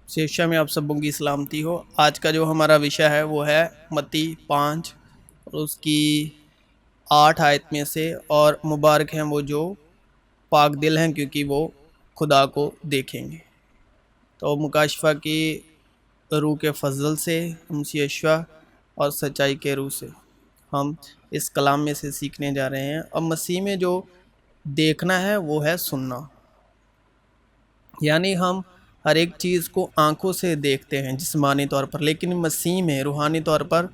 शिक्षा में आप सबों की सलामती हो। आज का जो हमारा विषय है वो है मत्ती 5 और उसकी 8 आयत में से, और मुबारक हैं वो जो पाक दिल हैं क्योंकि वो खुदा को देखेंगे। तो मुकाशफा की रूह के फजल से, हमसियशवा और सच्चाई के रूह से हम इस कलाम में से सीखने जा रहे हैं। अब मसीह में जो देखना है वो है सुनना, यानी हम हर एक चीज़ को आंखों से देखते हैं जिस्मानी तौर पर, लेकिन मसीह में रूहानी तौर पर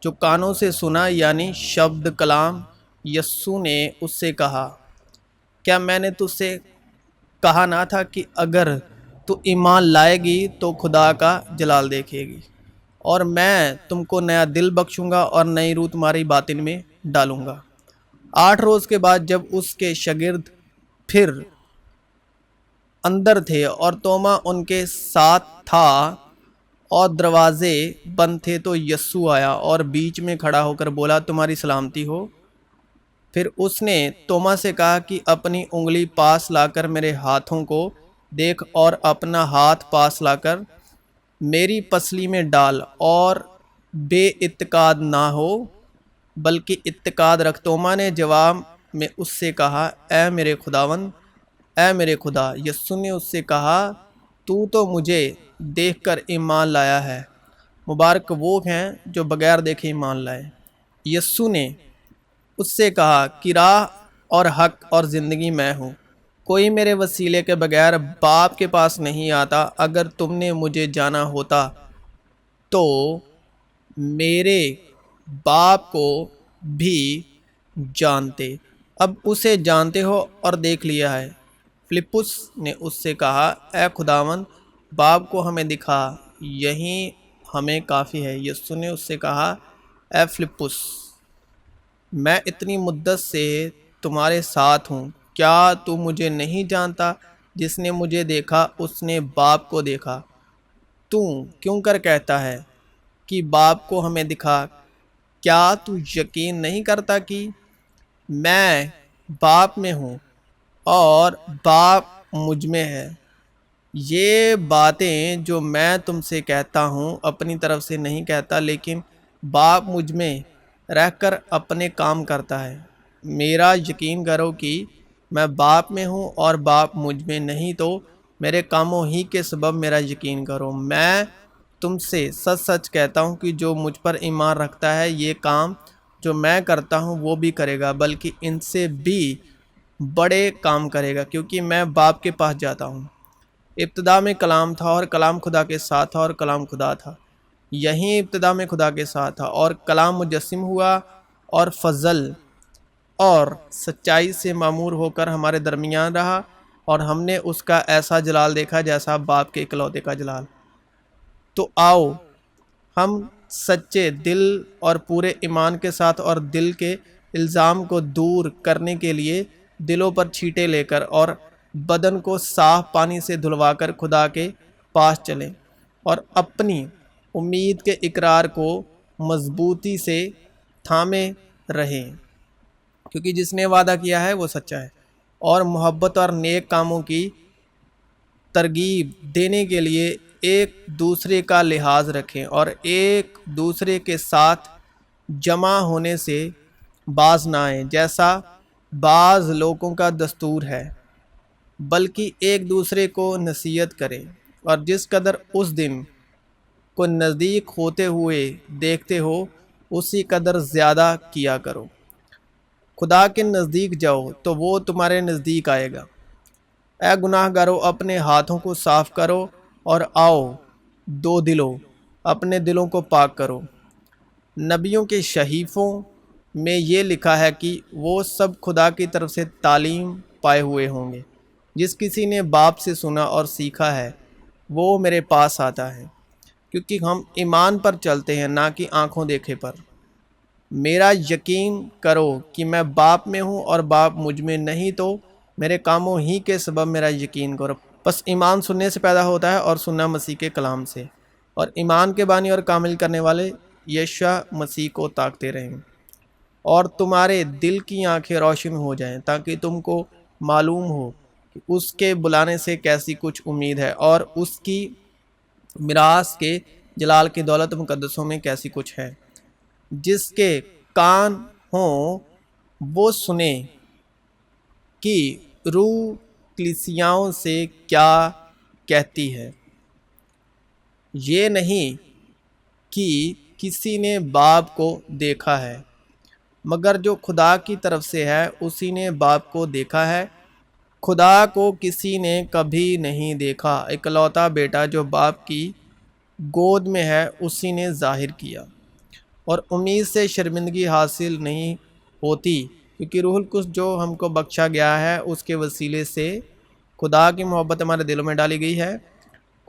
जो कानों से सुना, यानी शब्द कलाम। यस्सु ने उससे कहा, क्या मैंने तुझसे कहा ना था कि अगर तू ईमान लाएगी तो खुदा का जलाल देखेगी, और मैं तुमको नया दिल बख्शूंगा और नई रूह तुम्हारी बातिन में डालूंगा। 8 रोज़ के बाद जब उसके शागिर्द फिर अंदर थे और तोमा उनके साथ था और दरवाजे बंद थे, तो यस्सु आया और बीच में खड़ा होकर बोला, तुम्हारी सलामती हो। फिर उसने तोमा से कहा कि अपनी उंगली पास लाकर मेरे हाथों को देख, और अपना हाथ पास लाकर मेरी पसली में डाल, और बेइत्तेकाद ना हो बल्कि इत्तेकाद रख। तोमा ने जवाब में उससे कहा, ऐ मेरे खुदावंद, ऐ मेरे खुदा। यस्सु ने उससे कहा, तू तो मुझे देखकर ईमान लाया है, मुबारक वो हैं जो बगैर देखे ईमान लाए। यस्सु ने उससे कहा कि राह और हक और ज़िंदगी मैं हूँ, कोई मेरे वसीले के बगैर बाप के पास नहीं आता। अगर तुमने मुझे जाना होता तो मेरे बाप को भी जानते, अब उसे जानते हो और देख लिया है। फिलिप्पुस ने उससे कहा, ऐ खुदावंद, बाप को हमें दिखा, यही हमें काफ़ी है। यस्सु ने उससे कहा, ऐ फिलिप्पुस, मैं इतनी मुद्दत से तुम्हारे साथ हूँ, क्या तू मुझे नहीं जानता? जिसने मुझे देखा उसने बाप को देखा। तू क्यों कर कहता है कि बाप को हमें दिखा? क्या तू यकीन नहीं करता कि मैं बाप में हूँ और बाप मुझ में है? ये बातें जो मैं तुमसे कहता हूँ अपनी तरफ से नहीं कहता, लेकिन बाप मुझ में रहकर अपने काम करता है। मेरा यकीन करो कि मैं बाप में हूँ और बाप मुझ में, नहीं तो मेरे कामों ही के सबब मेरा यकीन करो। मैं तुमसे सच सच कहता हूँ कि जो मुझ पर ईमान रखता है ये काम जो मैं करता हूँ वो भी करेगा, बल्कि इनसे भी बड़े काम करेगा, क्योंकि मैं बाप के पास जाता हूँ। इब्तिदा में कलाम था और कलाम खुदा के साथ था और कलाम खुदा था। यही इब्तिदा में खुदा के साथ था, और कलाम मुजस्सिम हुआ और फजल और सच्चाई से मामूर होकर हमारे दरमियान रहा, और हमने उसका ऐसा जलाल देखा जैसा बाप के इकलौते का जलाल। तो आओ हम सच्चे दिल और पूरे ईमान के साथ और दिल के इल्ज़ाम को दूर करने के लिए दिलों पर छींटे लेकर और बदन को साफ पानी से धुलवाकर खुदा के पास चलें, और अपनी उम्मीद के इकरार को मजबूती से थामे रहें, क्योंकि जिसने वादा किया है वो सच्चा है। और मोहब्बत और नेक कामों की तरगीब देने के लिए एक दूसरे का लिहाज रखें, और एक दूसरे के साथ जमा होने से बाज ना आए जैसा बाज़ लोगों का दस्तूर है, बल्कि एक दूसरे को नसीहत करें, और जिस कदर उस दिन को नज़दीक होते हुए देखते हो उसी कदर ज़्यादा किया करो। खुदा के नज़दीक जाओ तो वो तुम्हारे नज़दीक आएगा। ऐ गुनाहगारों, अपने हाथों को साफ करो, और आओ दो दिलों, अपने दिलों को पाक करो। नबियों के शहीफों में ये लिखा है कि वो सब खुदा की तरफ से तालीम पाए हुए होंगे। जिस किसी ने बाप से सुना और सीखा है वो मेरे पास आता है, क्योंकि हम ईमान पर चलते हैं, ना कि आँखों देखे पर। मेरा यकीन करो कि मैं बाप में हूँ और बाप मुझ में, नहीं तो मेरे कामों ही के सबब मेरा यकीन करो। बस ईमान सुनने से पैदा होता है और सुनना मसीह के कलाम से, और ईमान के बानी और कामिल करने वाले یشوع مسیح کو تاکتے رہیں اور تمہارے دل کی آنکھیں روشن ہو جائیں تاکہ تم کو معلوم ہو کہ اس کے بلانے سے کیسی کچھ امید ہے اور اس کی میراث کے جلال کی دولت مقدسوں میں کیسی کچھ ہے۔ جس کے کان ہوں وہ سنے کہ روح کلیسیاؤں سے کیا کہتی ہے۔ یہ نہیں کہ کسی نے باپ کو دیکھا ہے مگر جو خدا کی طرف سے ہے اسی نے باپ کو دیکھا ہے۔ خدا کو کسی نے کبھی نہیں دیکھا، اکلوتا بیٹا جو باپ کی گود میں ہے اسی نے ظاہر کیا، اور امید سے شرمندگی حاصل نہیں ہوتی کیونکہ روح القدس جو ہم کو بخشا گیا ہے اس کے وسیلے سے خدا کی محبت ہمارے دلوں میں ڈالی گئی ہے۔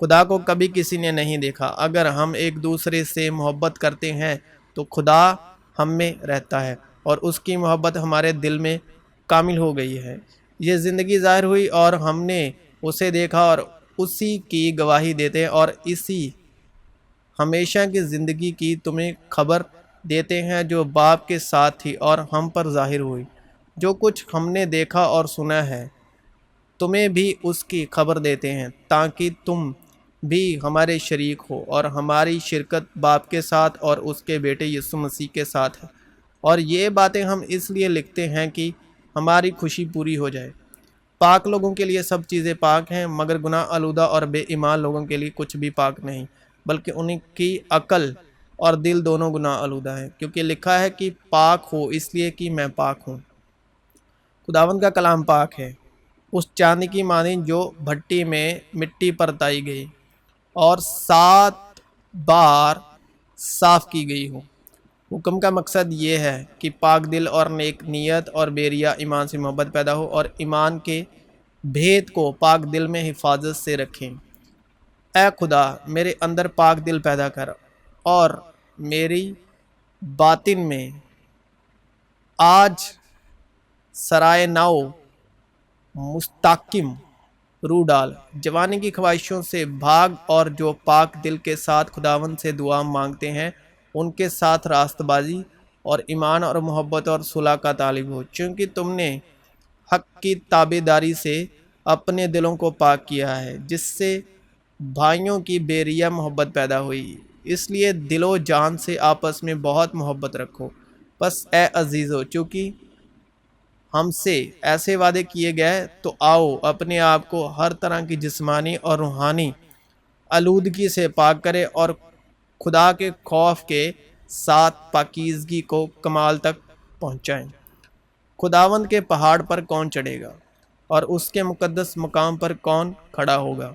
خدا کو کبھی کسی نے نہیں دیکھا۔ اگر ہم ایک دوسرے سے محبت کرتے ہیں تو خدا ہم میں رہتا ہے اور اس کی محبت ہمارے دل میں کامل ہو گئی ہے۔ یہ زندگی ظاہر ہوئی اور ہم نے اسے دیکھا اور اسی کی گواہی دیتے اور اسی ہمیشہ کی زندگی کی تمہیں خبر دیتے ہیں جو باپ کے ساتھ تھی اور ہم پر ظاہر ہوئی۔ جو کچھ ہم نے دیکھا اور سنا ہے تمہیں بھی اس کی خبر دیتے ہیں تاکہ تم بھی ہمارے شریک ہو، اور ہماری شرکت باپ کے ساتھ اور اس کے بیٹے یسوع مسیح کے ساتھ ہے۔ اور یہ باتیں ہم اس لیے لکھتے ہیں کہ ہماری خوشی پوری ہو جائے۔ پاک لوگوں کے لیے سب چیزیں پاک ہیں مگر گناہ آلودہ اور بے ایمان لوگوں کے لیے کچھ بھی پاک نہیں، بلکہ ان کی عقل اور دل دونوں گناہ آلودہ ہیں، کیونکہ لکھا ہے کہ پاک ہو اس لیے کہ میں پاک ہوں۔ خداوند کا کلام پاک ہے، اس چاندی کی مانند جو بھٹی میں مٹی پر تائی گئی اور 7 بار صاف کی گئی ہو۔ حکم کا مقصد یہ ہے کہ پاک دل اور نیک نیت اور بے ریا ایمان سے محبت پیدا ہو، اور ایمان کے بھید کو پاک دل میں حفاظت سے رکھیں۔ اے خدا میرے اندر پاک دل پیدا کر اور میری باطن میں آج سرائے نو مستحکم روح ڈال۔ جوانی کی خواہشوں سے بھاگ اور جو پاک دل کے ساتھ خداوند سے دعا مانگتے ہیں ان کے ساتھ راست بازی اور ایمان اور محبت اور صلح کا طالب ہو، چونکہ تم نے حق کی تابع داری سے اپنے دلوں کو پاک کیا ہے جس سے بھائیوں کی بے ریا محبت پیدا ہوئی۔ اس لیے دل و جان سے آپس میں بہت محبت رکھو۔ بس اے عزیزو، چونکہ ہم سے ایسے وعدے کیے گئے تو آؤ اپنے آپ کو ہر طرح کی جسمانی اور روحانی آلودگی سے پاک کرے اور خدا کے خوف کے ساتھ پاکیزگی کو کمال تک پہنچائیں۔ خداوند کے پہاڑ پر کون چڑھے گا اور اس کے مقدس مقام پر کون کھڑا ہوگا؟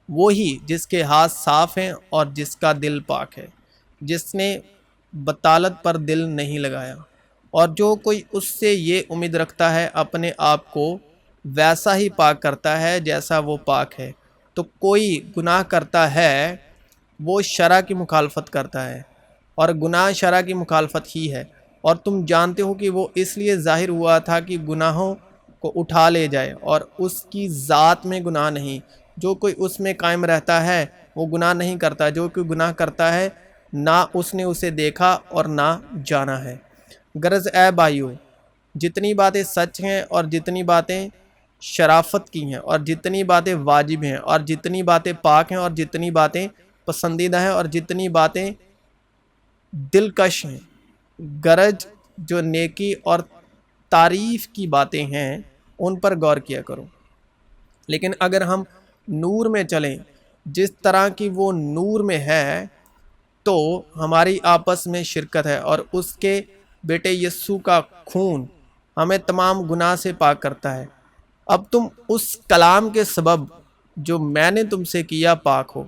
وہی جس کے ہاتھ صاف ہیں اور جس کا دل پاک ہے، جس نے بطالت پر دل نہیں لگایا، اور جو کوئی اس سے یہ امید رکھتا ہے اپنے آپ کو ویسا ہی پاک کرتا ہے جیسا وہ پاک ہے۔ تو کوئی گناہ کرتا ہے وہ شرع کی مخالفت کرتا ہے، اور گناہ شرع کی مخالفت ہی ہے، اور تم جانتے ہو کہ وہ اس لیے ظاہر ہوا تھا کہ گناہوں کو اٹھا لے جائے، اور اس کی ذات میں گناہ نہیں۔ جو کوئی اس میں قائم رہتا ہے وہ گناہ نہیں کرتا، جو کوئی گناہ کرتا ہے نہ اس نے اسے دیکھا اور نہ جانا ہے۔ غرض اے بھائیو، جتنی باتیں سچ ہیں اور جتنی باتیں شرافت کی ہیں اور جتنی باتیں واجب ہیں اور جتنی باتیں پاک ہیں اور جتنی باتیں پسندیدہ ہیں اور جتنی باتیں دلکش ہیں، غرض جو نیکی اور تعریف کی باتیں ہیں ان پر غور کیا کرو۔ لیکن اگر ہم نور میں چلیں جس طرح کی وہ نور میں ہے تو ہماری آپس میں شرکت ہے، اور اس کے بیٹے یسوع کا خون ہمیں تمام گناہ سے پاک کرتا ہے۔ اب تم اس کلام کے سبب جو میں نے تم سے کیا پاک ہو۔